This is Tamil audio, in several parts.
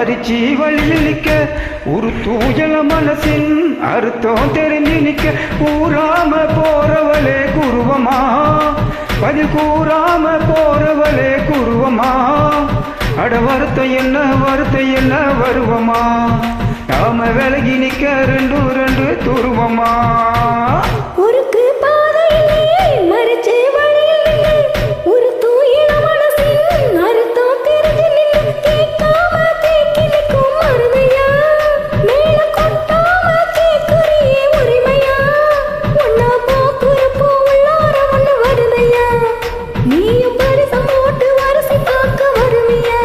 மறிச்சி வழியில் நிக்க ஒரு தூயல மனசின் அர்த்தம் தெரிஞ்சு நிக்க கூறாம போறவளே குருவமா பதில் கூறாம போறவளே குருவமா அட வருத்தம் என்ன வருவமா நாம விலகி நிக்க ரெண்டு ரெண்டு துருவமா ஒருக்கு பாதையிலே மறிச்சே வழியிலே ஒரு தூயில மனசின் அர்த்தம் தெரிஞ்சு நின்னு கேட்காம தேக்கி நிற்கும் மருமையா மேல கொட்டாம கேட்குறியே உரிமையா ஒன்னா போக்குறப்போ உள்ளார ஒண்ணு வருதையா நீயும் பரிசம் போட்டு வரிசை பார்க்க வருவியா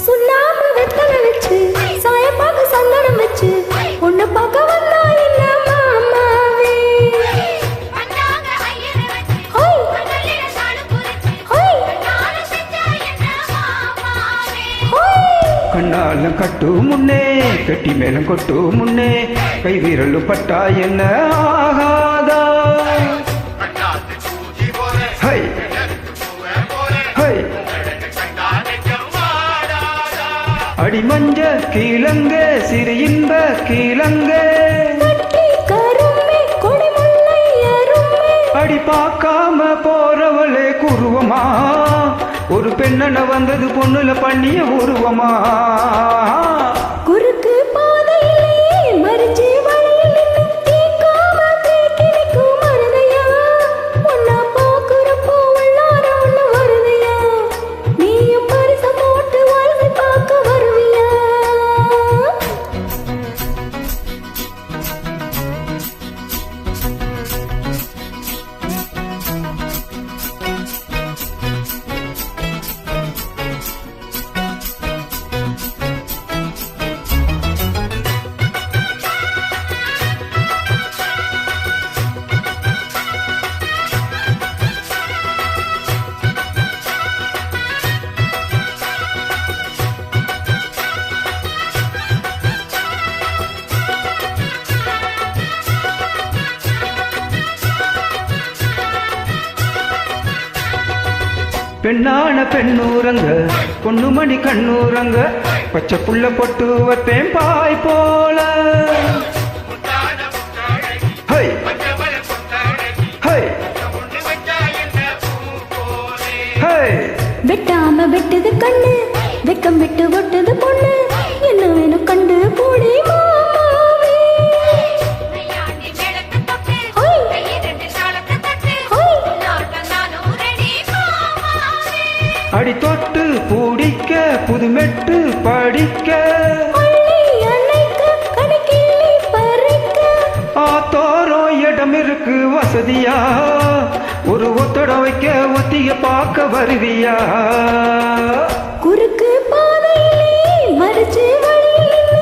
சுண்ணாம்பு வெத்தலை வச்சு சாயப்பாக சந்தனம் வச்சு உன்னை பார்க்க வந்தா இல்ல மாமாவே ஹோய் ஹோய் ஹோய் கண்ணாலம் கட்டு முன்னே கட்டி மேலும் கொட்டு முன்னே கை வீரலும் பட்டா என்ன ஆகாதா ஹை ஹை அடி மஞ்ச கீழங்க சிறு இன்ப கீழங்க கட்டி கரும்பே கொடிமுல்லை அரும்பே அடி பார்க்காம போறவளே குருவமா ஒரு பெண்ணன வந்தது பொண்ணுல பண்ணிய உருவமா குறுக்கு பாதையிலே மறிச்சே வழியில் நின்னு கேட்காம தேக்கி நிற்கும் மருதையா ஒன்னா போக்குறப்போ உள்ளார ஒண்ணு வருதையா நீயும் பரிசம் போட்டு வரிசை பார்க்க வருவியா பெண்ணான பெண்ணூரங்க பொண்ணுமணி கண்ணூரங்க பச்சை புள்ள பொட்டு வைப்பேன் பாய் போல ஹை ஹை ஹை வெட்டாம வெட்டுது கண்ணு வெக்கம் விட்டு ஒட்டுது பொண்ணு என்ன வேணும் கண்டு போடி மாமாவே ஹோய் ஹோய் அடி தொட்டு பூடிக்க புதுமெட்டு படிக்க அள்ளி அணைக்க கணக்கிள்ளி பறிக்க ஆத்தோரம் இடம் இருக்கு வசதியா ஒரு ஒத்தட வைக்க ஒத்திய பார்க்க வருவியா குறுக்கு பாதையிலே மறிச்சே வழியில் நின்னு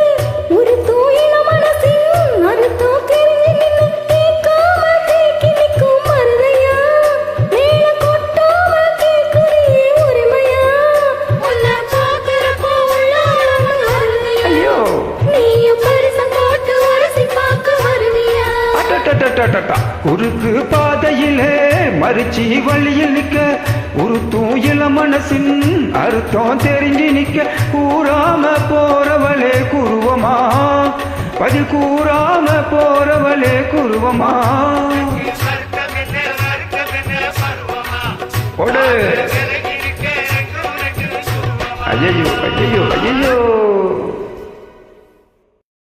ஒரு தூயில மனசின் அர்த்தம் தெரிஞ்சு நின்னு கேட்காம தேக்கி நிற்கும் மருதையா மேல கொட்டாம கேட்குறியே உரிமையா உன்னை பார்க்கிறப்போ உள்ளார ஒண்ணு வருதையா ஐயோ நீயும் பரிசம் போட்டு வரிசை பார்க்க வருவியா அடடடடடடா. குறுக்கு பாதையிலே மறிச்சி வழியில் நிக்க ஒரு தூயில மனசின் அர்த்தம் தெரிஞ்சு நிக்க கூறாம போறவளே குருவமா பதில் கூறாம போறவளே குருவமா கொடு ஐயோ ஐயோ ஐயோ